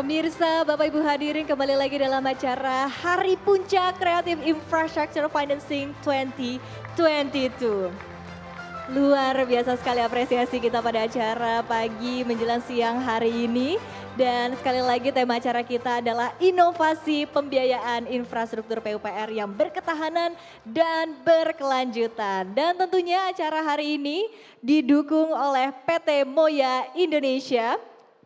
Pemirsa, Bapak Ibu hadirin kembali lagi dalam acara Hari Puncak Creative Infrastructure Financing 2022. Luar biasa sekali apresiasi kita pada acara pagi menjelang siang hari ini. Dan sekali lagi tema acara kita adalah inovasi pembiayaan infrastruktur PUPR yang berketahanan dan berkelanjutan. Dan tentunya acara hari ini didukung oleh PT Moya Indonesia,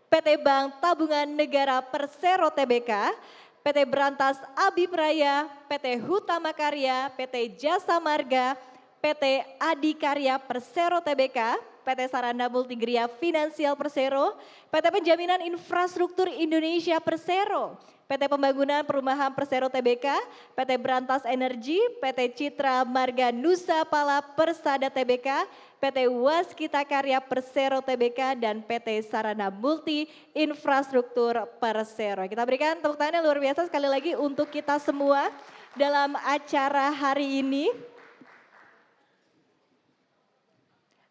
PT Bank Tabungan Negara Persero Tbk, PT Berantas Abipraya, PT Hutama Karya, PT Jasa Marga, PT Adikarya Persero Tbk, PT Sarana Multigria Finansial Persero, PT Penjaminan Infrastruktur Indonesia Persero, PT Pembangunan Perumahan Persero Tbk, PT Berantas Energi, PT Citra Marga Nusa Pala Persada Tbk, PT Waskita Karya Persero Tbk, dan PT Sarana Multi Infrastruktur Persero. Kita berikan tepuk tangan yang luar biasa sekali lagi untuk kita semua dalam acara hari ini.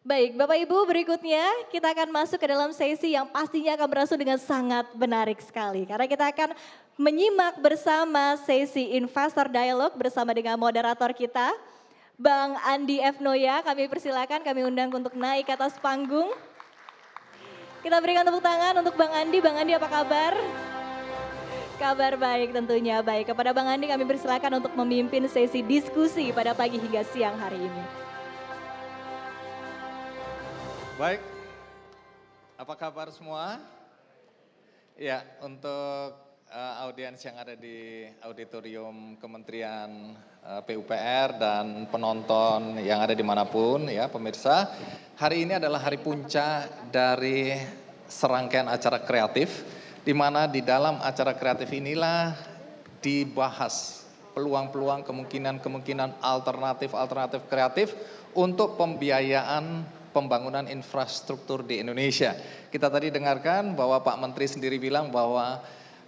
Baik, Bapak Ibu, berikutnya kita akan masuk ke dalam sesi yang pastinya akan berlangsung dengan sangat menarik sekali. Karena kita akan menyimak bersama sesi Investor Dialog bersama dengan moderator kita, Bang Andi F. Noya. Kami persilakan, kami undang untuk naik ke atas panggung. Kita berikan tepuk tangan untuk Bang Andi. Bang Andi, apa kabar? Kabar baik tentunya, baik. Kepada Bang Andi kami persilakan untuk memimpin sesi diskusi pada pagi hingga siang hari ini. Baik, apa kabar semua? Ya, untuk audiens yang ada di auditorium Kementerian PUPR dan penonton yang ada dimanapun ya pemirsa, hari ini adalah hari puncak dari serangkaian acara kreatif, di mana di dalam acara kreatif inilah dibahas peluang-peluang, kemungkinan-kemungkinan alternatif kreatif untuk pembiayaan pembangunan infrastruktur di Indonesia. Kita tadi dengarkan bahwa Pak Menteri sendiri bilang bahwa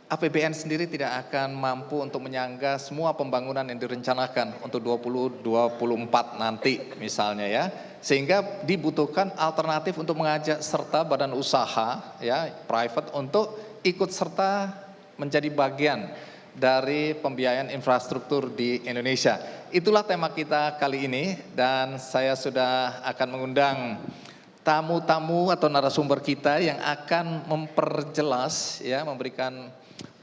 APBN sendiri tidak akan mampu untuk menyangga semua pembangunan yang direncanakan untuk 2024 nanti misalnya ya. Sehingga dibutuhkan alternatif untuk mengajak serta badan usaha ya private untuk ikut serta menjadi bagian dari pembiayaan infrastruktur di Indonesia. Itulah tema kita kali ini dan saya sudah akan mengundang tamu-tamu atau narasumber kita yang akan memperjelas ya, memberikan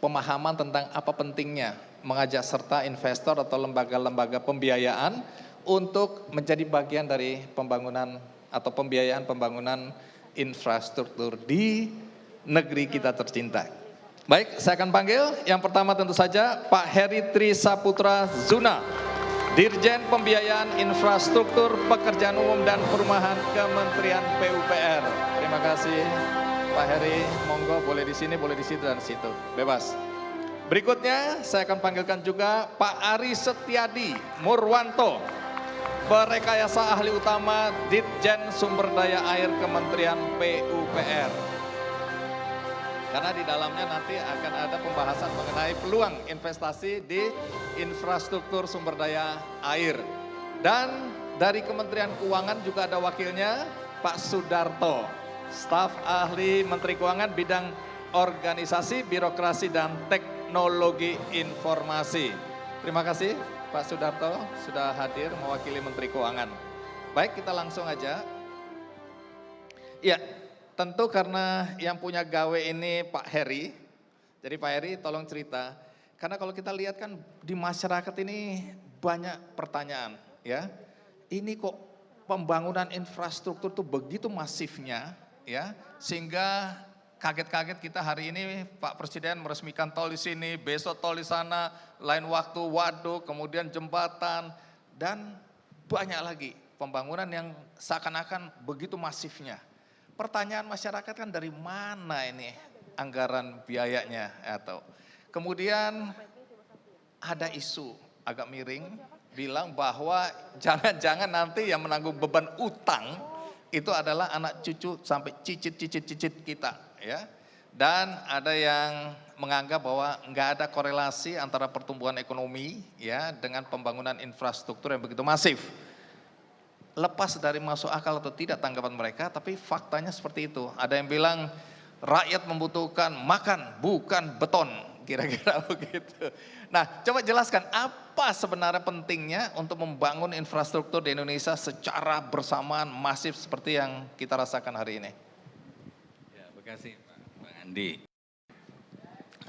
pemahaman tentang apa pentingnya mengajak serta investor atau lembaga-lembaga pembiayaan untuk menjadi bagian dari pembangunan atau pembiayaan pembangunan infrastruktur di negeri kita tercinta. Baik, saya akan panggil yang pertama tentu saja Pak Heri Trisaputra Zuna, Dirjen Pembiayaan Infrastruktur Pekerjaan Umum dan Perumahan Kementerian PUPR. Terima kasih Pak Heri, monggo boleh di sini, boleh di situ dan situ, bebas. Berikutnya saya akan panggilkan juga Pak Ari Setiadi Murwanto, Perekayasa Ahli Utama Ditjen Sumber Daya Air Kementerian PUPR. Karena di dalamnya nanti akan ada pembahasan mengenai peluang investasi di infrastruktur sumber daya air. Dan dari Kementerian Keuangan juga ada wakilnya Pak Sudarto, staf ahli Menteri Keuangan bidang organisasi, birokrasi dan teknologi informasi. Terima kasih Pak Sudarto sudah hadir mewakili Menteri Keuangan. Baik, kita langsung aja. Ya. Tentu karena yang punya gawe ini Pak Heri, jadi Pak Heri tolong cerita. Karena kalau kita lihat kan di masyarakat ini banyak pertanyaan ya. Ini kok pembangunan infrastruktur tuh begitu masifnya ya. Sehingga kaget-kaget kita hari ini Pak Presiden meresmikan tol di sini, besok tol di sana, lain waktu waduk, kemudian jembatan. Dan banyak lagi pembangunan yang seakan-akan begitu masifnya. Pertanyaan masyarakat kan dari mana ini anggaran biayanya atau kemudian ada isu agak miring bilang bahwa jangan-jangan nanti yang menanggung beban utang itu adalah anak cucu sampai cicit-cicit kita ya. Dan ada yang menganggap bahwa nggak ada korelasi antara pertumbuhan ekonomi ya dengan pembangunan infrastruktur yang begitu masif. Lepas dari masuk akal atau tidak tanggapan mereka, tapi faktanya seperti itu. Ada yang bilang rakyat membutuhkan makan, bukan beton, kira-kira begitu. Nah, coba jelaskan apa sebenarnya pentingnya untuk membangun infrastruktur di Indonesia secara bersamaan masif seperti yang kita rasakan hari ini. Ya, terima kasih Pak Bang Andi.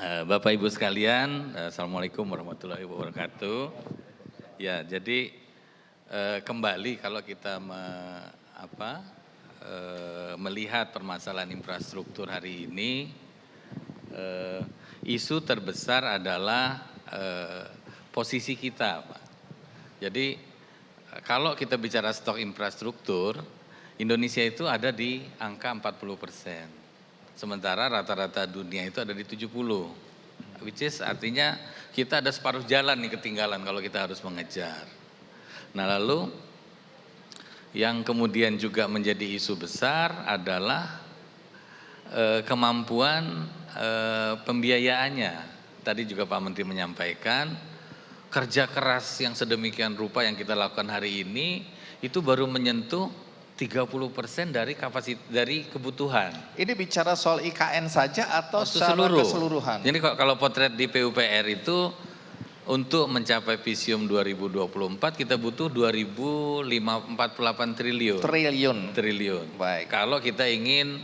Bapak Ibu sekalian, Assalamualaikum warahmatullahi wabarakatuh. Ya, jadi kembali kalau kita melihat permasalahan infrastruktur hari ini, isu terbesar adalah posisi kita, Pak. Jadi kalau kita bicara stok infrastruktur, Indonesia itu ada di angka 40%. Sementara rata-rata dunia itu ada di 70, which is artinya kita ada separuh jalan nih ketinggalan kalau kita harus mengejar. Nah lalu yang kemudian juga menjadi isu besar adalah kemampuan pembiayaannya. Tadi juga Pak Menteri menyampaikan kerja keras yang sedemikian rupa yang kita lakukan hari ini itu baru menyentuh 30% dari kebutuhan. Ini bicara soal IKN saja atau secara keseluruhan? Jadi kalau potret di PUPR itu untuk mencapai Visium 2024 kita butuh 2.048 triliun. Baik. Kalau kita ingin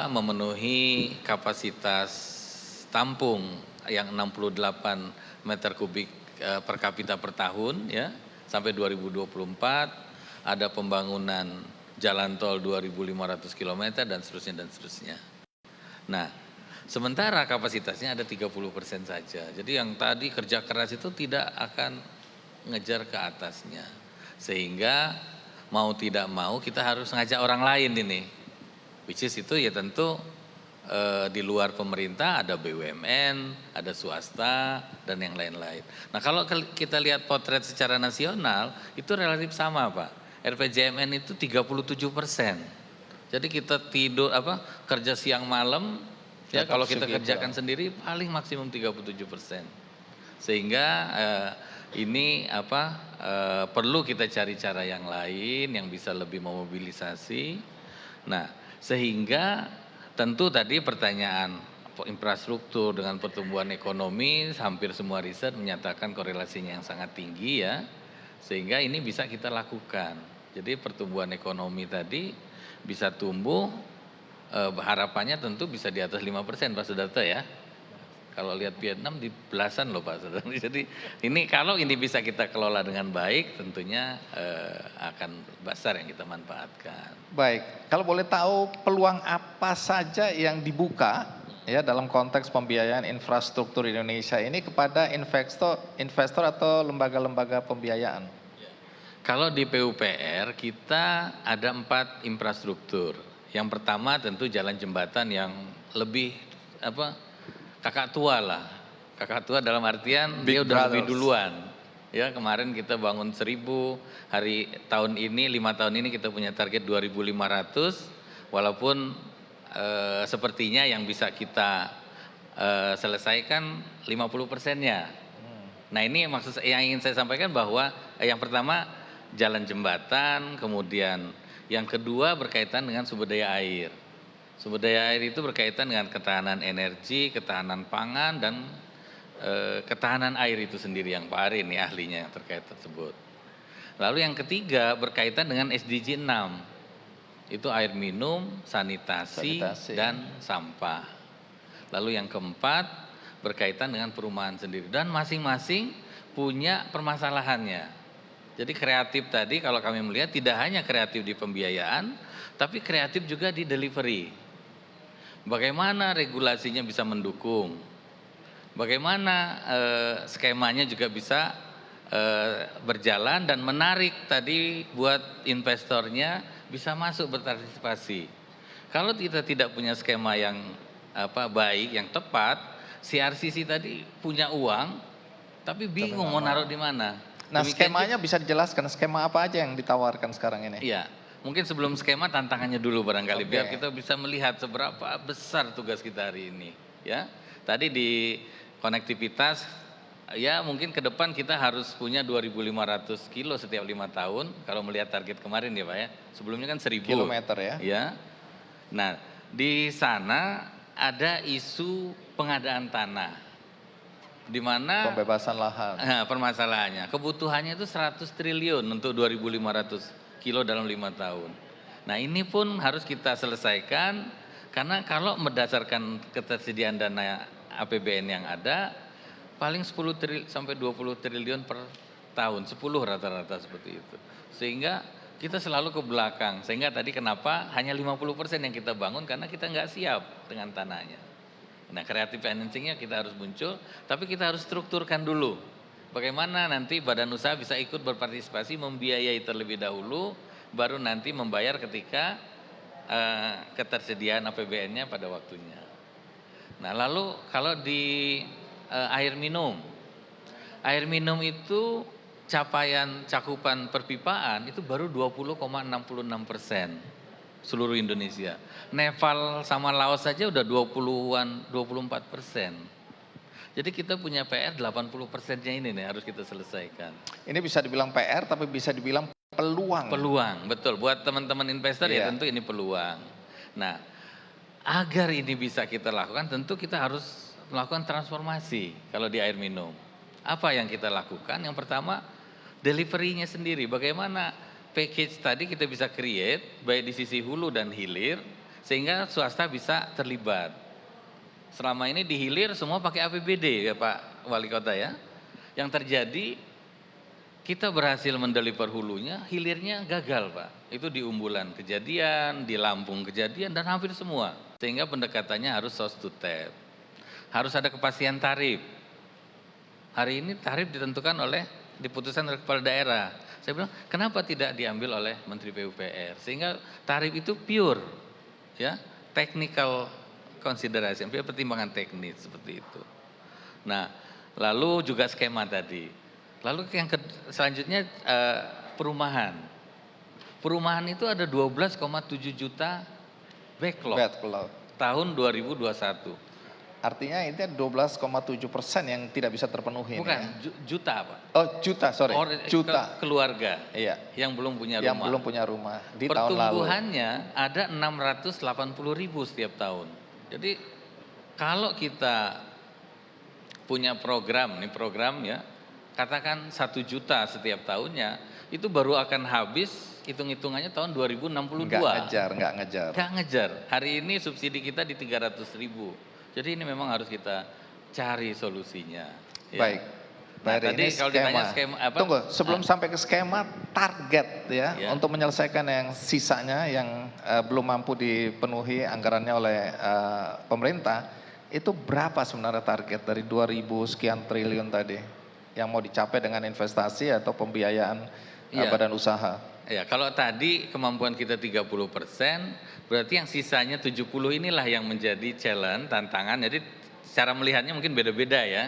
memenuhi kapasitas tampung yang 68 meter kubik per kapita per tahun ya sampai 2024. Ada pembangunan jalan tol 2.500 km dan seterusnya. Nah, sementara kapasitasnya ada 30% saja. Jadi yang tadi kerja keras itu tidak akan ngejar ke atasnya. Sehingga mau tidak mau kita harus ngajak orang lain ini. Which is itu ya tentu di luar pemerintah ada BUMN, ada swasta dan yang lain-lain. Nah, kalau kita lihat potret secara nasional itu relatif sama, Pak. RPJMN itu 37%. Jadi kita kerja siang malam ya kalau kita kerjakan sendiri paling maksimum 37%. Sehingga ini perlu kita cari cara yang lain yang bisa lebih memobilisasi. Nah, sehingga tentu tadi pertanyaan infrastruktur dengan pertumbuhan ekonomi hampir semua riset menyatakan korelasinya yang sangat tinggi ya. Sehingga ini bisa kita lakukan. Jadi pertumbuhan ekonomi tadi bisa tumbuh, harapannya tentu bisa di atas 5% Pak Sudarto ya. Kalau lihat Vietnam di belasan loh Pak Sudarto. Jadi ini kalau ini bisa kita kelola dengan baik tentunya akan besar yang kita manfaatkan. Baik, kalau boleh tahu peluang apa saja yang dibuka ya dalam konteks pembiayaan infrastruktur Indonesia ini kepada investor atau lembaga-lembaga pembiayaan? Kalau di PUPR kita ada 4 infrastruktur. Yang pertama tentu jalan jembatan yang lebih kakak tua lah. Kakak tua dalam artian dia udah lebih duluan. Ya kemarin kita bangun 1.000, tahun ini 5 tahun ini kita punya target 2.500. Walaupun sepertinya yang bisa kita selesaikan 50%-nya. Nah ini maksud yang ingin saya sampaikan bahwa yang pertama jalan jembatan, kemudian yang kedua berkaitan dengan sumber daya air. Sumber daya air itu berkaitan dengan ketahanan energi, ketahanan pangan, dan ketahanan air itu sendiri yang Pak Ari ini ahlinya yang terkait tersebut. Lalu yang ketiga berkaitan dengan SDG 6, itu air minum, sanitasi. Dan sampah. Lalu yang keempat berkaitan dengan perumahan sendiri dan masing-masing punya permasalahannya. Jadi kreatif tadi kalau kami melihat tidak hanya kreatif di pembiayaan, tapi kreatif juga di delivery. Bagaimana regulasinya bisa mendukung, bagaimana skemanya juga bisa berjalan dan menarik tadi buat investornya bisa masuk berpartisipasi. Kalau kita tidak punya skema yang baik, yang tepat, CRCC tadi punya uang, tapi bingung mau naruh di mana. Nah skemanya bisa dijelaskan, skema apa aja yang ditawarkan sekarang ini? Iya, mungkin sebelum skema tantangannya dulu barangkali biar kita bisa melihat seberapa besar tugas kita hari ini. Ya, tadi di konektivitas, ya mungkin ke depan kita harus punya 2.500 kilo setiap 5 tahun. Kalau melihat target kemarin ya Pak ya, sebelumnya kan 1.000 kilometer ya. Ya, nah Di sana ada isu pengadaan tanah, di mana Pembebasan lahan. permasalahannya kebutuhannya itu 100 triliun untuk 2.500 kilo dalam 5 tahun. Nah ini pun harus kita selesaikan, karena kalau berdasarkan ketersediaan dana APBN yang ada, paling 10 sampai 20 triliun per tahun, 10 rata-rata seperti itu. Sehingga kita selalu ke belakang, sehingga tadi kenapa hanya 50% yang kita bangun, karena kita nggak siap dengan tanahnya. Nah creative financingnya kita harus muncul, tapi kita harus strukturkan dulu. Bagaimana nanti badan usaha bisa ikut berpartisipasi membiayai terlebih dahulu, baru nanti membayar ketika ketersediaan APBN-nya pada waktunya. Nah lalu kalau di air minum itu capaian cakupan perpipaan itu baru 20,66% seluruh Indonesia. Nepal sama Laos saja udah 24%. Jadi kita punya PR 80%-nya ini nih harus kita selesaikan. Ini bisa dibilang PR tapi bisa dibilang peluang. Peluang, betul. Buat teman-teman investor ya Iya. tentu ini peluang. Nah, agar ini bisa kita lakukan tentu kita harus melakukan transformasi kalau di air minum. Apa yang kita lakukan? Yang pertama, delivery-nya sendiri. Bagaimana package tadi kita bisa create baik di sisi hulu dan hilir sehingga swasta bisa terlibat. Selama ini di hilir semua pakai APBD ya Pak Wali Kota ya. Yang terjadi kita berhasil mendeliver hulunya, hilirnya gagal Pak. Itu di Umbulan kejadian, di Lampung kejadian dan hampir semua. Sehingga pendekatannya harus source to tap. Harus ada kepastian tarif. Hari ini tarif ditentukan oleh diputuskan oleh kepala daerah. Saya bilang, kenapa tidak diambil oleh Menteri PUPR? Sehingga tarif itu pure, ya, technical consideration, pertimbangan teknis seperti itu. Nah, lalu juga skema tadi. Lalu yang selanjutnya perumahan. Perumahan itu ada 12,7 juta backlog tahun 2021. Artinya itu 12,7% yang tidak bisa terpenuhi. Bukan, ya? juta Pak. Oh juta, sorry. Juta. Keluarga Iya. yang belum punya Yang rumah. belum punya rumah di tahun lalu. Pertumbuhannya ada 680.000 setiap tahun. Jadi kalau kita punya program, nih program ya, katakan 1 juta setiap tahunnya, itu baru akan habis hitung-hitungannya tahun 2062. Nggak ngejar. Hari ini subsidi kita di 300.000. Jadi ini memang harus kita cari solusinya. Ya. Baik. Nah, Tadi tadi kalau ditanya skema apa? Tunggu, sebelum sampai ke skema, target ya, Ya. untuk menyelesaikan yang sisanya yang belum mampu dipenuhi anggarannya oleh pemerintah, itu berapa sebenarnya target dari 2.000 sekian triliun tadi yang mau dicapai dengan investasi atau pembiayaan badan usaha? Ya, kalau tadi kemampuan kita 30%, berarti yang sisanya 70 inilah yang menjadi challenge, tantangan. Jadi cara melihatnya mungkin beda-beda ya.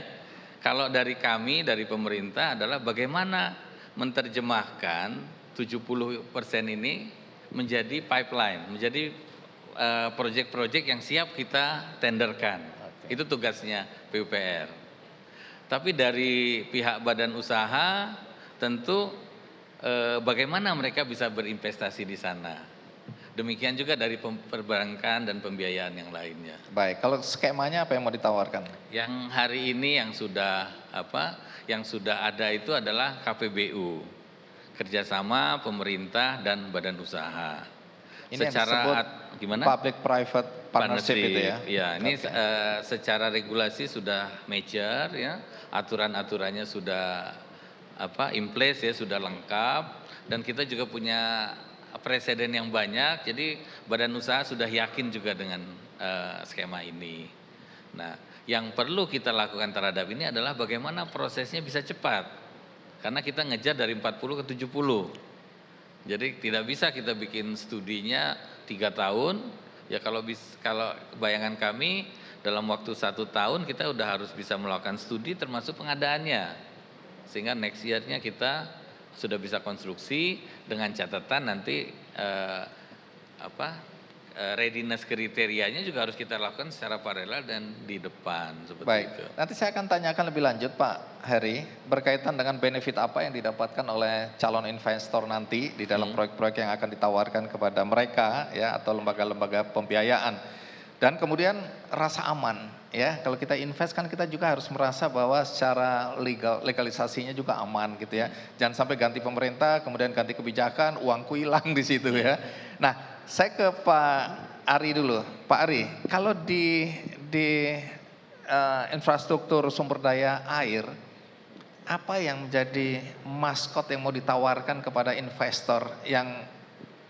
Kalau dari kami, dari pemerintah adalah bagaimana menerjemahkan 70% ini menjadi pipeline, menjadi proyek-proyek yang siap kita tenderkan. Itu tugasnya PUPR. Tapi dari pihak badan usaha tentu bagaimana mereka bisa berinvestasi di sana. Demikian juga dari perbankan dan pembiayaan yang lainnya. Baik, kalau skemanya apa yang mau ditawarkan? Yang hari ini yang sudah ada itu adalah KPBU, kerjasama pemerintah dan badan usaha. Ini secara gimana? Public private partnership itu ya. Ya, ini secara regulasi sudah mature ya, aturan-aturannya sudah in place ya, sudah lengkap, dan kita juga punya presiden yang banyak, jadi badan usaha sudah yakin juga dengan skema ini. Nah, yang perlu kita lakukan terhadap ini adalah bagaimana prosesnya bisa cepat, karena kita ngejar dari 40 ke 70. Jadi tidak bisa kita bikin studinya 3 tahun, ya kalau bayangan kami dalam waktu 1 tahun kita udah harus bisa melakukan studi termasuk pengadaannya. Sehingga next year-nya kita sudah bisa konstruksi dengan catatan nanti readiness kriterianya juga harus kita lakukan secara paralel dan di depan seperti Baik, itu. nanti saya akan tanyakan lebih lanjut Pak Heri, berkaitan dengan benefit apa yang didapatkan oleh calon investor nanti di dalam proyek-proyek yang akan ditawarkan kepada mereka ya atau lembaga-lembaga pembiayaan. Dan kemudian rasa aman ya, kalau kita invest kan kita juga harus merasa bahwa secara legalisasinya juga aman gitu ya. Jangan sampai ganti pemerintah, kemudian ganti kebijakan, uangku hilang di situ ya. Nah, saya ke Pak Ari dulu. Pak Ari, kalau di infrastruktur sumber daya air, apa yang menjadi maskot yang mau ditawarkan kepada investor yang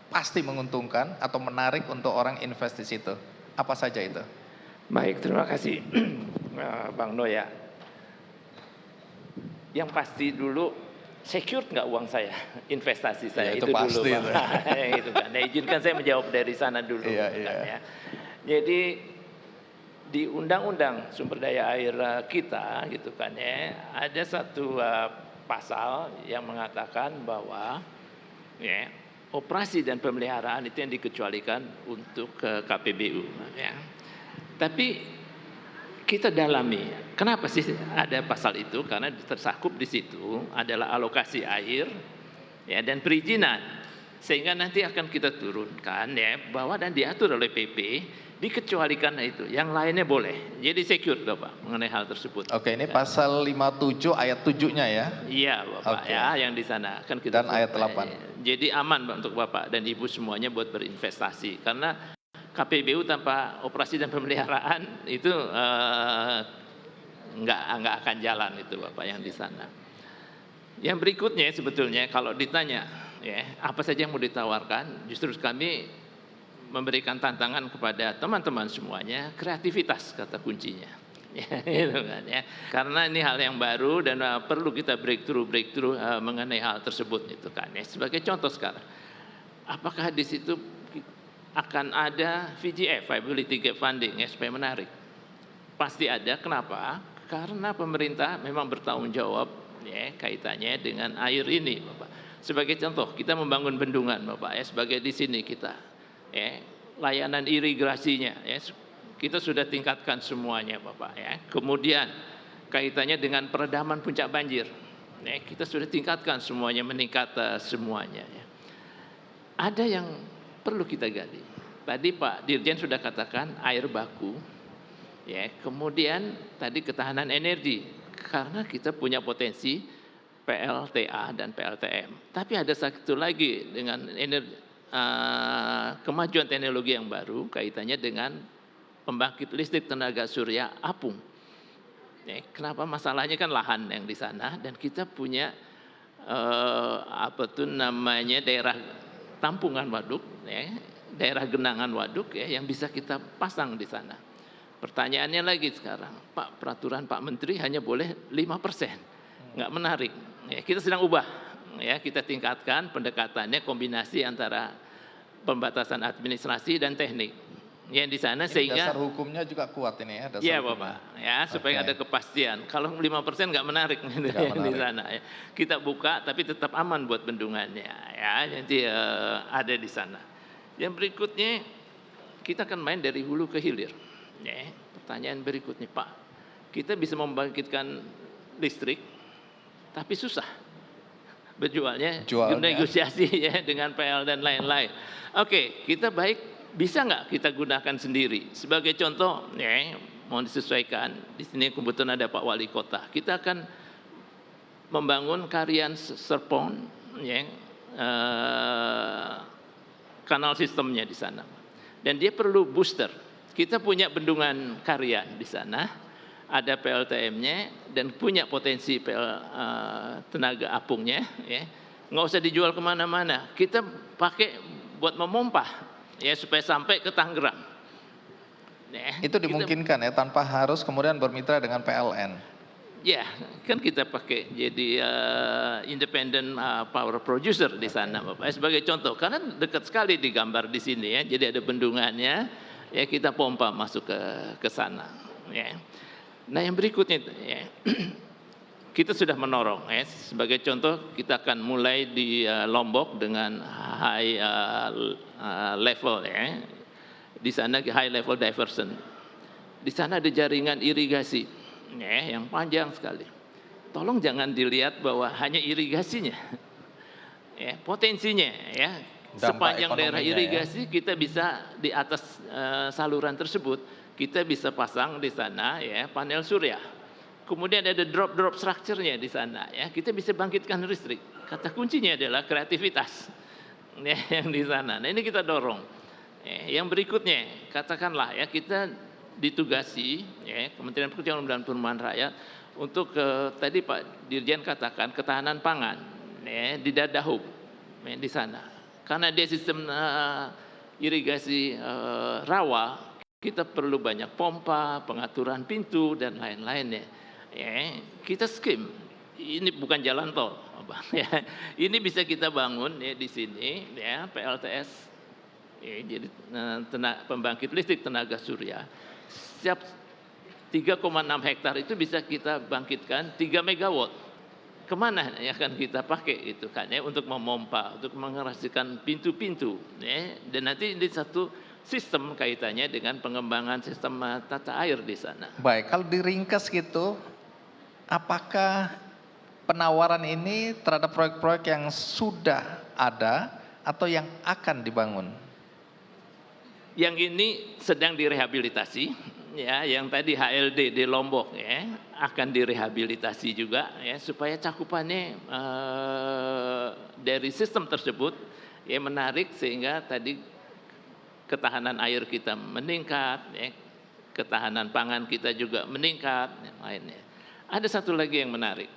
pasti menguntungkan atau menarik untuk orang invest di situ? Apa saja itu? Baik, terima kasih Bang Noya. Yang pasti dulu, secure nggak uang saya, investasi saya Ya, itu itu pasti dulu. Itu kan. Nah, izinkan saya menjawab dari sana dulu. Iya, kan, iya. ya. Jadi di Undang-Undang Sumber Daya Air kita, gitu kan ya, ada satu pasal yang mengatakan bahwa ya, operasi dan pemeliharaan itu yang dikecualikan untuk KPBU. Ya. Tapi kita dalami, kenapa sih ada pasal itu? Karena tersakup di situ adalah alokasi air ya, dan perizinan. Sehingga nanti akan kita turunkan ya, bahwa dan diatur oleh PP, dikecualikan itu, yang lainnya boleh. Jadi secure Bapak mengenai hal tersebut. Oke, ini pasal 57 ayat 7-nya ya. Iya Bapak Oke. ya, yang di sana kan kita Dan ayat 8. Jadi aman untuk Bapak dan Ibu semuanya buat berinvestasi, karena KPBU tanpa operasi dan pemeliharaan itu nggak akan jalan itu Bapak yang di sana. Yang berikutnya sebetulnya kalau ditanya ya apa saja yang mau ditawarkan, justru kami memberikan tantangan kepada teman-teman semuanya, kreativitas kata kuncinya. Ya, gitu kan, ya. Karena ini hal yang baru dan perlu kita breakthrough mengenai hal tersebut itu kan ya. Sebagai contoh sekarang, apakah di situ akan ada VGF, Viability Gap Funding ya, supaya menarik? Pasti ada. Kenapa? Karena pemerintah memang bertanggung jawab ya kaitannya dengan air ini Bapak. Sebagai contoh, kita membangun bendungan Bapak ya, sebagai di sini kita ya, layanan irigasinya ya, kita sudah tingkatkan semuanya Bapak ya. Kemudian kaitannya dengan peredaman puncak banjir ya, kita sudah tingkatkan semuanya, meningkat semuanya ya. Ada yang perlu kita gali. Tadi Pak Dirjen sudah katakan air baku ya, kemudian tadi ketahanan energi karena kita punya potensi PLTA dan PLTM. Tapi ada satu lagi dengan kemajuan teknologi yang baru kaitannya dengan pembangkit listrik tenaga surya apung. Ya, kenapa masalahnya kan lahan yang di sana dan kita punya daerah tampungan waduk, ya, daerah genangan waduk ya, yang bisa kita pasang di sana. Pertanyaannya lagi sekarang, Pak, peraturan Pak Menteri hanya boleh 5%, nggak menarik. Ya, kita sedang ubah, ya, kita tingkatkan pendekatannya kombinasi antara pembatasan administrasi dan teknik. Ya, di sana Ini sehingga dasar hukumnya juga kuat ini ya. iya Bapak, ya supaya ada kepastian. Kalau 5% nggak menarik gitu ya, di sana. Ya. Kita buka tapi tetap aman buat bendungannya. Ya, jadi ada di sana. Yang berikutnya kita akan main dari hulu ke hilir. Ya, pertanyaan berikutnya Pak, kita bisa membangkitkan listrik, tapi susah berjualnya. Negosiasi ya dengan PL dan lain-lain. Oke, kita bisa nggak kita gunakan sendiri? Sebagai contoh, ya, mau disesuaikan. Di sini kebetulan ada Pak Wali Kota. Kita akan membangun Karian Serpong, ya, kanal sistemnya di sana. Dan dia perlu booster. Kita punya bendungan Karian di sana, ada PLTM-nya dan punya potensi tenaga apungnya. Ya. Nggak usah dijual kemana-mana. Kita pakai buat memompa. Ya, supaya sampai ke Tangerang. Ya, itu dimungkinkan ya tanpa harus kemudian bermitra dengan PLN. Ya, kan kita pakai jadi independent power producer di sana, Bapak. Sebagai contoh, karena dekat sekali digambar di sini ya. Jadi ada bendungannya, ya kita pompa masuk ke sana. Ya. Nah, yang berikutnya, ya, kita sudah menorong. Ya. Sebagai contoh, kita akan mulai di Lombok dengan high level, ya. di sana high level diversion. Di sana ada jaringan irigasi yang panjang sekali. Tolong jangan dilihat bahwa hanya irigasinya, potensinya sepanjang daerah irigasi kita bisa di atas saluran tersebut kita bisa pasang di sana panel surya. Kemudian ada drop structure-nya di sana kita bisa bangkitkan listrik. Kata kuncinya adalah kreativitas yang di sana. Nah ini kita dorong. Yang berikutnya katakanlah kita ditugasi Kementerian Pekerjaan dan Perumahan Rakyat untuk tadi Pak Dirjen katakan ketahanan pangan di Dadahub di sana. Karena dia sistem irigasi rawa, kita perlu banyak pompa, pengaturan pintu dan lain-lainnya. Kita skim. Ini bukan jalan tol, ini bisa kita bangun di sini PLTS. Jadi pembangkit listrik tenaga surya. Setiap 3,6 hektar itu bisa kita bangkitkan 3 megawatt. Kemana akan kita pakai itu kan untuk memompa, untuk mengerasikan pintu-pintu dan nanti ini satu sistem kaitannya dengan pengembangan sistem tata air di sana. Baik, kalau diringkas gitu, apakah penawaran ini terhadap proyek-proyek yang sudah ada atau yang akan dibangun? Yang ini sedang direhabilitasi, yang tadi HLD di Lombok akan direhabilitasi juga supaya cakupannya dari sistem tersebut menarik sehingga tadi ketahanan air kita meningkat, ketahanan pangan kita juga meningkat, yang lainnya. Ada satu lagi yang menarik,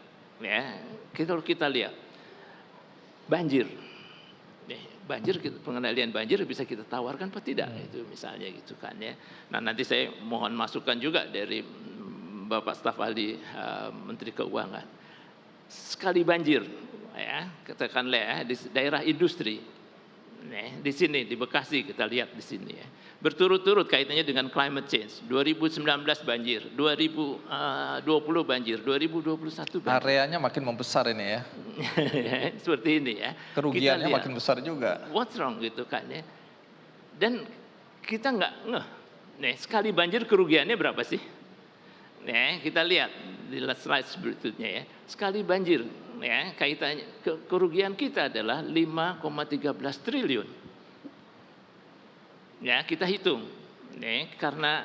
kalau kita lihat banjir, pengendalian banjir bisa kita tawarkan apa tidak, itu misalnya gitu kan Nah nanti saya mohon masukan juga dari Bapak Staf Ahli Menteri Keuangan. Sekali banjir, katakanlah di daerah industri. Di sini di Bekasi kita lihat di sini berturut-turut kaitannya dengan climate change. 2019 banjir, 2020 banjir, 2021 banjir. Areanya makin membesar ini Seperti ini Kerugiannya makin besar juga. What's wrong gitu kan Dan kita nggak ngeh. Sekali banjir kerugiannya berapa sih? Kita lihat di slide berikutnya Sekali banjir kaitannya kerugian kita adalah 5,13 triliun. Kita hitung. Karena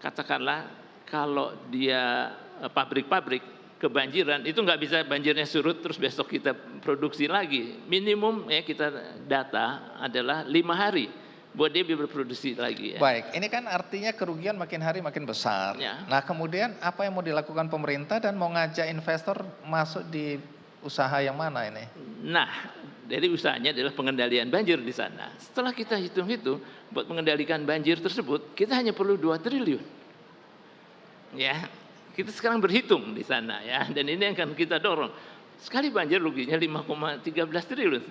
katakanlah kalau dia pabrik-pabrik kebanjiran itu nggak bisa banjirnya surut terus besok kita produksi lagi. Minimum kita data adalah 5 hari buat dia berproduksi lagi Baik, ini kan artinya kerugian makin hari makin besar. Nah kemudian apa yang mau dilakukan pemerintah dan mau ngajak investor masuk di usaha yang mana ini? Nah, dari usahanya adalah pengendalian banjir di sana. Setelah kita hitung-hitung buat mengendalikan banjir tersebut, kita hanya perlu 2 triliun. Kita sekarang berhitung di sana dan ini yang akan kita dorong. Sekali banjir ruginya 5,13 triliun.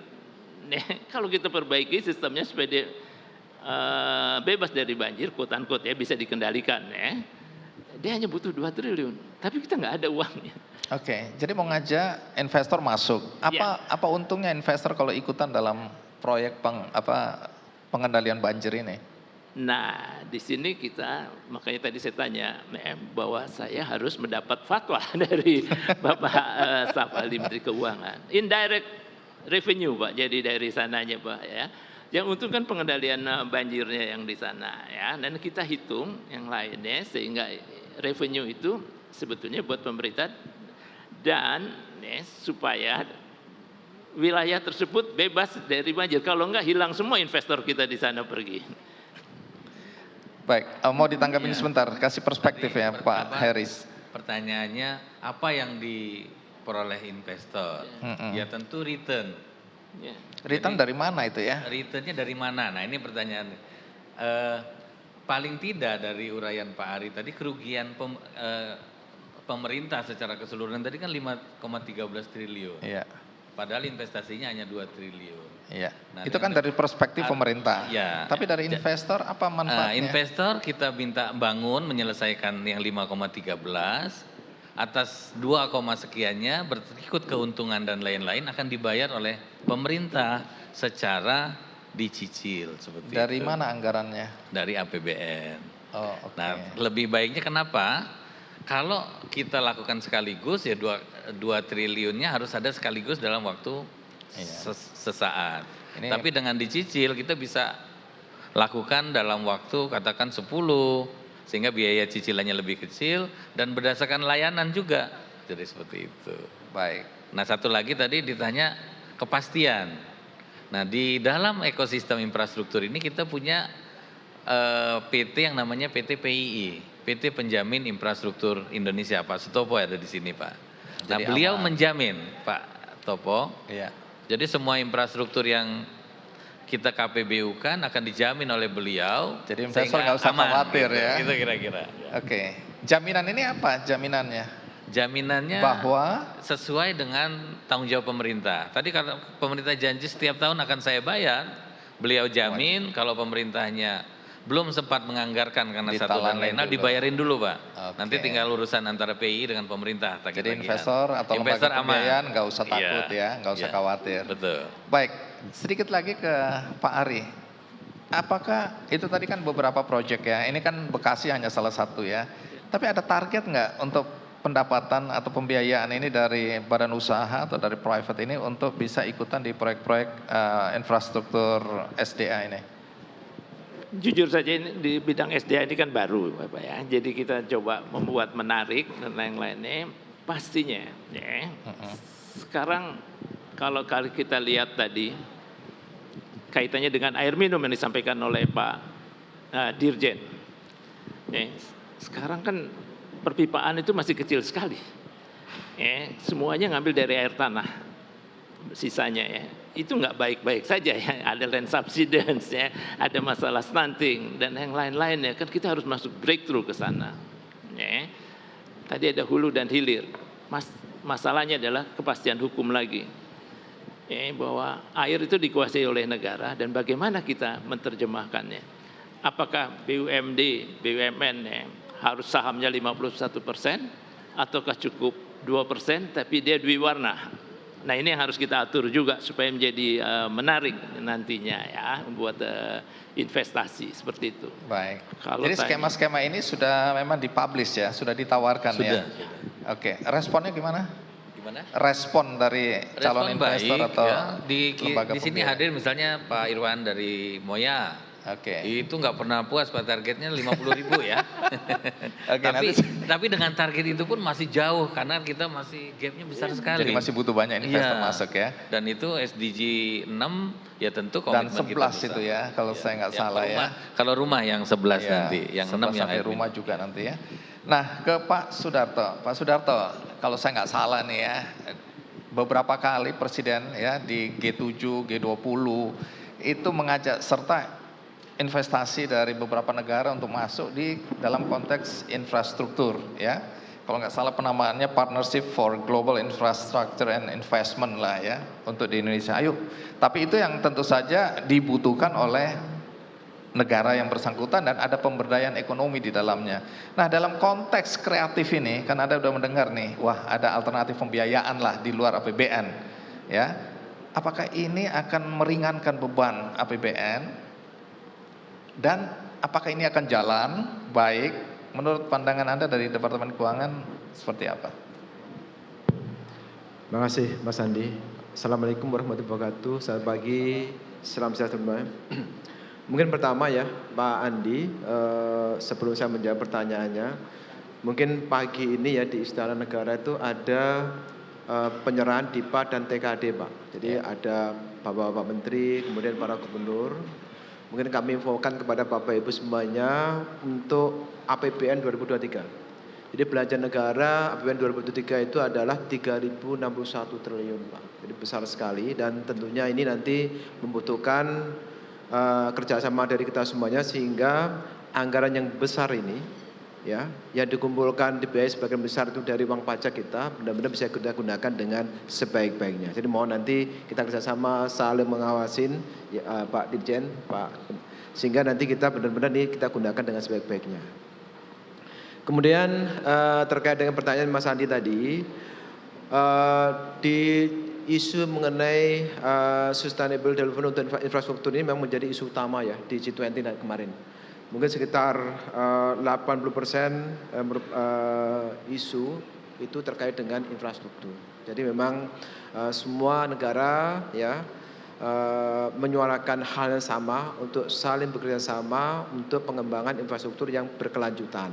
Kalau kita perbaiki sistemnya supaya dia bebas dari banjir, quote unquote bisa dikendalikan dia hanya butuh 2 triliun, tapi kita nggak ada uangnya. Oke, jadi mau ngajak investor masuk. Apa untungnya investor kalau ikutan dalam proyek pengendalian banjir ini? Nah, di sini kita makanya tadi saya tanya bahwa saya harus mendapat fatwa dari Bapak Staf Ahli Menteri Keuangan. Indirect revenue Pak, jadi dari sananya Pak Yang untung kan pengendalian banjirnya yang di sana dan kita hitung yang lainnya sehingga revenue itu sebetulnya buat pemerintah dan supaya wilayah tersebut bebas dari banjir. Kalau enggak hilang semua investor kita di sana pergi. Baik, mau ditanggapin sebentar, kasih perspektif Pak Heris. Pertanyaannya apa yang diperoleh investor? Ya tentu return. Return dari mana itu Returnnya dari mana? Nah ini pertanyaan. Paling tidak dari uraian Pak Ari tadi kerugian pemerintah secara keseluruhan tadi kan 5,13 triliun. Padahal investasinya hanya 2 triliun. Nah, itu kan dari perspektif pemerintah. Tapi dari investor apa manfaatnya? Investor kita minta bangun menyelesaikan yang 5,13 atas 2, sekiannya berikut keuntungan dan lain-lain akan dibayar oleh pemerintah secara dicicil seperti Dari itu. mana anggarannya? Dari APBN. Oh, oke. Nah, lebih baiknya kenapa? Kalau kita lakukan sekaligus ya 2 triliunnya harus ada sekaligus dalam waktu sesaat. Tapi dengan dicicil kita bisa lakukan dalam waktu katakan 10, sehingga biaya cicilannya lebih kecil dan berdasarkan layanan juga. Jadi seperti itu. Baik. Nah, satu lagi tadi ditanya kepastian. Nah, di dalam ekosistem infrastruktur ini kita punya PT yang namanya PT PII. PT Penjamin Infrastruktur Indonesia, Pak Sutopo ada di sini, Pak. Nah, Jadi beliau aman. menjamin, Pak Topo. Iya. Jadi semua infrastruktur yang kita KPBU-kan akan dijamin oleh beliau. Jadi investor sehingga nggak usah aman, khawatir gitu, ya. Gitu kira-kira. Oke. Jaminan ini apa jaminannya? Jaminannya Bahwa sesuai dengan tanggung jawab pemerintah. Tadi kalau pemerintah janji setiap tahun akan saya bayar, beliau jamin kalau pemerintahnya belum sempat menganggarkan karena satu dan Ditalangin lain hal dulu. dibayarin dulu, Pak. Oke. Nanti tinggal urusan antara PI dengan pemerintah. jadi investor atau lembaga pembiayaan nggak usah takut ya, nggak usah khawatir. Betul. Baik, sedikit lagi ke Pak Ari. Apakah itu tadi kan beberapa proyek ya, ini kan Bekasi hanya salah satu ya. Tapi ada target nggak untuk pendapatan atau pembiayaan ini dari badan usaha atau dari private ini untuk bisa ikutan di proyek-proyek infrastruktur SDA ini? Jujur saja ini di bidang SDA ini kan baru Bapak ya. Jadi kita coba membuat menarik dan lain-lainnya. Pastinya ya. Sekarang kalau kita lihat tadi kaitannya dengan air minum yang disampaikan oleh Pak Dirjen. Ya, sekarang kan perpipaan itu masih kecil sekali. Ya, semuanya ngambil dari air tanah. Sisanya ya. Itu nggak baik-baik saja ya, ada land subsidence ya, ada masalah stunting dan yang lain-lainnya, kan kita harus masuk breakthrough ke sana. Ya. Tadi ada hulu dan hilir, masalahnya adalah kepastian hukum lagi. Ya, bahwa air itu dikuasai oleh negara dan bagaimana kita menerjemahkannya. Apakah BUMD, BUMN ya, harus sahamnya 51% ataukah cukup 2% tapi dia dwiwarna. Nah ini yang harus kita atur juga supaya menjadi menarik nantinya ya buat investasi seperti itu. Baik. Kalau jadi skema-skema ini sudah memang dipublish ya, sudah ditawarkan ya. Oke, responnya gimana? Gimana? Respon dari calon investor baik, atau ya. lembaga di sini pembiayaan? hadir misalnya Pak Irwan dari Moya. Oke. Itu nggak pernah puas Pak, targetnya 50.000 ya. Oke, tapi dengan target itu pun masih jauh karena kita masih gapnya besar sekali. Jadi masih butuh banyak investor masuk ya. Dan itu SDG 6 ya tentu komitmen Dan 11 kita itu ya kalau saya nggak salah ya. Kalau rumah yang 11 nanti, yang 6 yang sampai admin. rumah juga nanti ya. Nah ke Pak Sudarto. Pak Sudarto, kalau saya nggak salah nih ya, beberapa kali Presiden ya di G7, G20 itu mengajak serta investasi dari beberapa negara untuk masuk di dalam konteks infrastruktur ya. Kalau nggak salah penamaannya Partnership for Global Infrastructure and Investment lah ya untuk di Indonesia. Ayo, tapi itu yang tentu saja dibutuhkan oleh negara yang bersangkutan dan ada pemberdayaan ekonomi di dalamnya. Nah dalam konteks kreatif ini kan Anda udah mendengar nih, wah ada alternatif pembiayaan lah di luar APBN ya. Apakah ini akan meringankan beban APBN? Dan apakah ini akan jalan baik menurut pandangan Anda dari Departemen Keuangan seperti apa? Terima kasih Mas Andi. Assalamualaikum warahmatullahi wabarakatuh. Selamat pagi, salam sejahtera. Mungkin pertama ya Pak Andi, sebelum saya menjawab pertanyaannya, mungkin pagi ini ya di Istana Negara itu ada penyerahan DIPA dan TKD Pak. Jadi ada Bapak-Bapak Menteri, kemudian para gubernur. Mungkin kami infokan kepada Bapak Ibu semuanya untuk APBN 2023. Jadi belanja negara APBN 2023 itu adalah 3.061 triliun Pak. Jadi besar sekali dan tentunya ini nanti membutuhkan kerjasama dari kita semuanya sehingga anggaran yang besar ini ya yang dikumpulkan dibiayai sebagian besar itu dari uang pajak kita benar-benar bisa kita gunakan dengan sebaik-baiknya. Jadi mohon nanti kita kerjasama saling mengawasin ya, Pak Dirjen, Pak, sehingga nanti kita benar-benar ini kita gunakan dengan sebaik-baiknya. Kemudian terkait dengan pertanyaan Mas Andi tadi, di isu mengenai sustainable development untuk infrastruktur ini memang menjadi isu utama ya di G20 kemarin. Mungkin sekitar 80% isu itu terkait dengan infrastruktur. Jadi memang semua negara ya menyuarakan hal yang sama untuk saling bekerja sama untuk pengembangan infrastruktur yang berkelanjutan.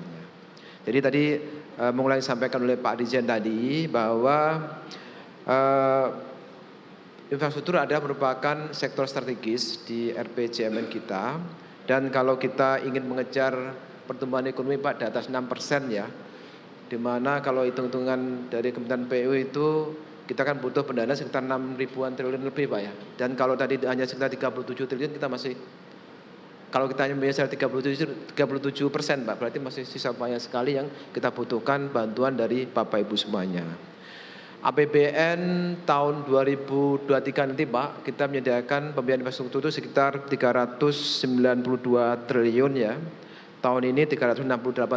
Jadi tadi mengulangi disampaikan oleh Pak Dirjen tadi bahwa infrastruktur adalah merupakan sektor strategis di RPJMN kita, dan kalau kita ingin mengejar pertumbuhan ekonomi Pak di atas 6% ya, dimana kalau hitung-hitungan dari Kementerian PU itu kita kan butuh pendanaan sekitar 6.000-an triliun lebih Pak ya, dan kalau tadi hanya sekitar 37 triliun kita masih, kalau kita hanya biasa 37% Pak, berarti masih sisa banyak sekali yang kita butuhkan bantuan dari Bapak Ibu semuanya. APBN tahun 2023 nanti Pak, kita menyediakan pembiayaan infrastruktur itu sekitar 392 triliun ya. Tahun ini 368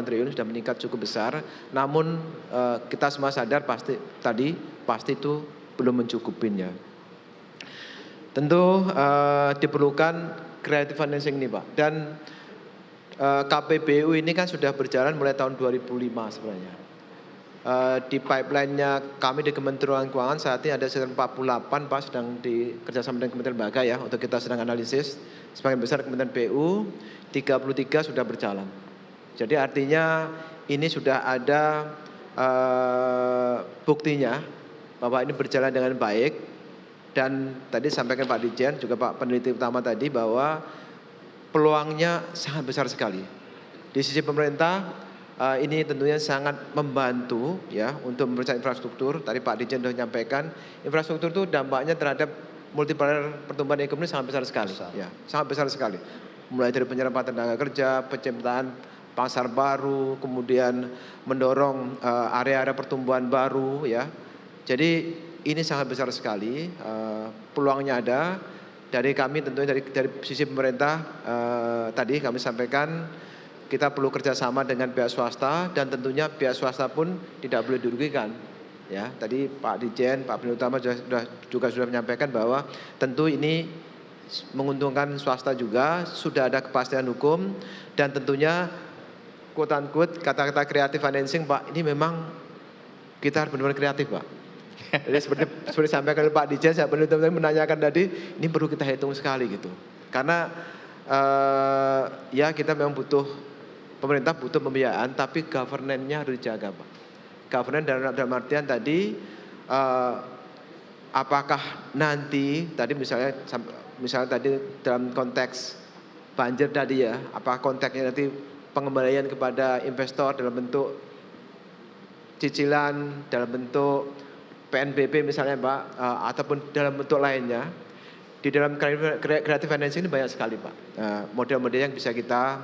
triliun, sudah meningkat cukup besar. Namun kita semua sadar pasti itu belum mencukupinya. Tentu diperlukan creative financing ini Pak. Dan KPBU ini kan sudah berjalan mulai tahun 2005 sebenarnya. Di pipeline-nya kami di Kementerian Keuangan saat ini ada sekitar 48 Pak, sedang dikerjasama dengan Kementerian Lembaga ya, untuk kita sedang analisis. Sebagian besar Kementerian PU, 33 sudah berjalan. Jadi artinya ini sudah ada buktinya bahwa ini berjalan dengan baik. Dan tadi sampaikan Pak Dirjen, juga Pak peneliti utama tadi, bahwa peluangnya sangat besar sekali. Di sisi pemerintah, ini tentunya sangat membantu ya untuk mempercepat infrastruktur. Tadi Pak Dirjen sudah menyampaikan, infrastruktur itu dampaknya terhadap multiplier pertumbuhan ekonomi sangat besar sekali. Ya, sangat besar sekali. Mulai dari penyerapan tenaga kerja, penciptaan pasar baru, kemudian mendorong area-area pertumbuhan baru ya. Jadi ini sangat besar sekali, peluangnya ada. Dari kami tentunya dari sisi pemerintah tadi kami sampaikan, kita perlu kerjasama dengan pihak swasta, dan tentunya pihak swasta pun tidak boleh dirugikan. Ya, tadi Pak Dirjen, Pak Peneliti Utama juga sudah menyampaikan bahwa tentu ini menguntungkan swasta juga, sudah ada kepastian hukum, dan tentunya quote unquote kata-kata creative financing Pak, ini memang kita harus benar-benar kreatif Pak. Jadi seperti disampaikan oleh Pak Dirjen, saya Peneliti Utama menanyakan tadi, ini perlu kita hitung sekali gitu. Karena ya kita memang pemerintah butuh pembiayaan, tapi governance-nya harus dijaga Pak. Governance dalam artian tadi, apakah nanti tadi misalnya tadi dalam konteks banjir tadi ya, apakah konteksnya nanti pengembalian kepada investor dalam bentuk cicilan, dalam bentuk PNBP misalnya Pak, ataupun dalam bentuk lainnya. Di dalam creative financing ini banyak sekali Pak, model-model yang bisa kita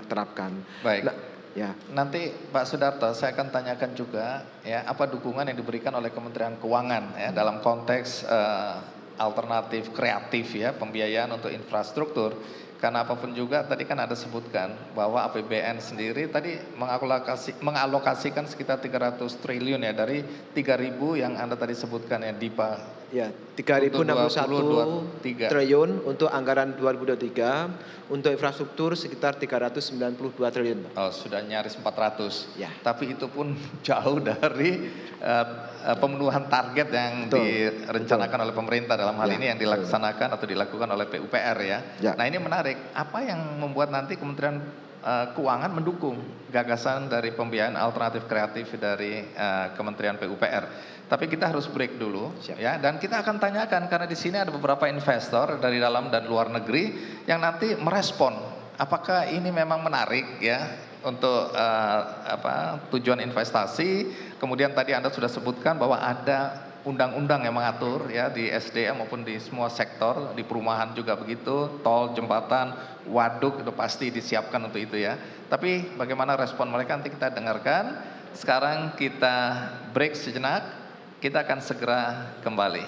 terapkan. Baik. Nah, ya. Nanti Pak Sudarto saya akan tanyakan juga ya, apa dukungan yang diberikan oleh Kementerian Keuangan ya dalam konteks alternatif kreatif ya, pembiayaan untuk infrastruktur. Karena apapun juga tadi kan ada sebutkan bahwa APBN sendiri tadi mengalokasikan sekitar 300 triliun ya, dari 3.000 yang Anda tadi sebutkan ya, DIPA. Ya, 3.061 triliun untuk anggaran 2023, untuk infrastruktur sekitar 392 triliun. Oh, sudah nyaris 400. Ya. Tapi itu pun jauh dari pemenuhan target yang direncanakan oleh pemerintah dalam hal ini yang dilaksanakan atau dilakukan oleh PUPR ya. Nah, ini menarik. Apa yang membuat nanti Kementerian Keuangan mendukung gagasan dari pembiayaan alternatif kreatif dari Kementerian PUPR? Tapi kita harus break dulu ya, dan kita akan tanyakan karena di sini ada beberapa investor dari dalam dan luar negeri yang nanti merespon apakah ini memang menarik ya untuk tujuan investasi. Kemudian tadi Anda sudah sebutkan bahwa ada undang-undang yang mengatur ya di SDM maupun di semua sektor, di perumahan juga begitu, tol, jembatan, waduk itu pasti disiapkan untuk itu ya. Tapi bagaimana respon mereka nanti kita dengarkan. Sekarang kita break sejenak. Kita akan segera kembali.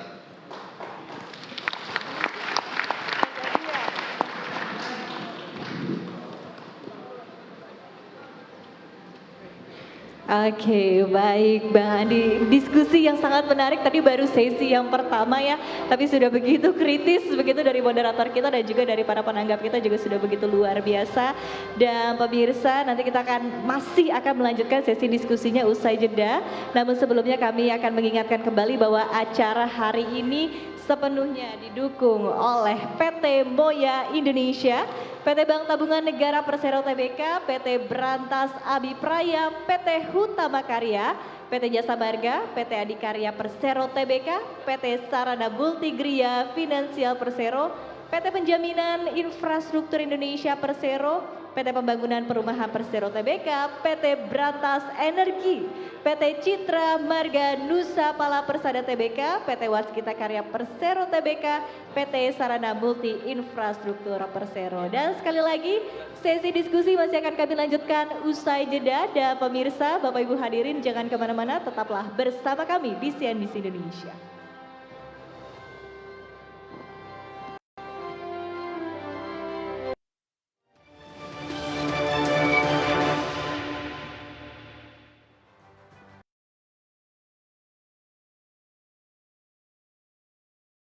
Oke, baik Bang Andi. Diskusi yang sangat menarik, tadi baru sesi yang pertama ya, tapi sudah begitu kritis, begitu dari moderator kita dan juga dari para penanggap kita juga sudah begitu luar biasa. Dan pemirsa, nanti kita masih akan melanjutkan sesi diskusinya usai jeda. Namun sebelumnya kami akan mengingatkan kembali bahwa acara hari ini sepenuhnya didukung oleh PT Moya Indonesia, PT Bank Tabungan Negara Persero Tbk, PT Berantas Abipraya, PT Hutama Karya, PT Jasa Marga, PT Adikarya Persero Tbk, PT Sarana Multigria Finansial Persero, PT Penjaminan Infrastruktur Indonesia Persero, PT Pembangunan Perumahan Persero Tbk, PT Berantas Energi, PT Citra Marga Nusa Pala Persada Tbk, PT Waskita Karya Persero Tbk, PT Sarana Multi Infrastruktur Persero. Dan sekali lagi sesi diskusi masih akan kami lanjutkan usai jeda. Dan pemirsa, Bapak Ibu hadirin jangan kemana-mana, tetaplah bersama kami di CNBC Indonesia.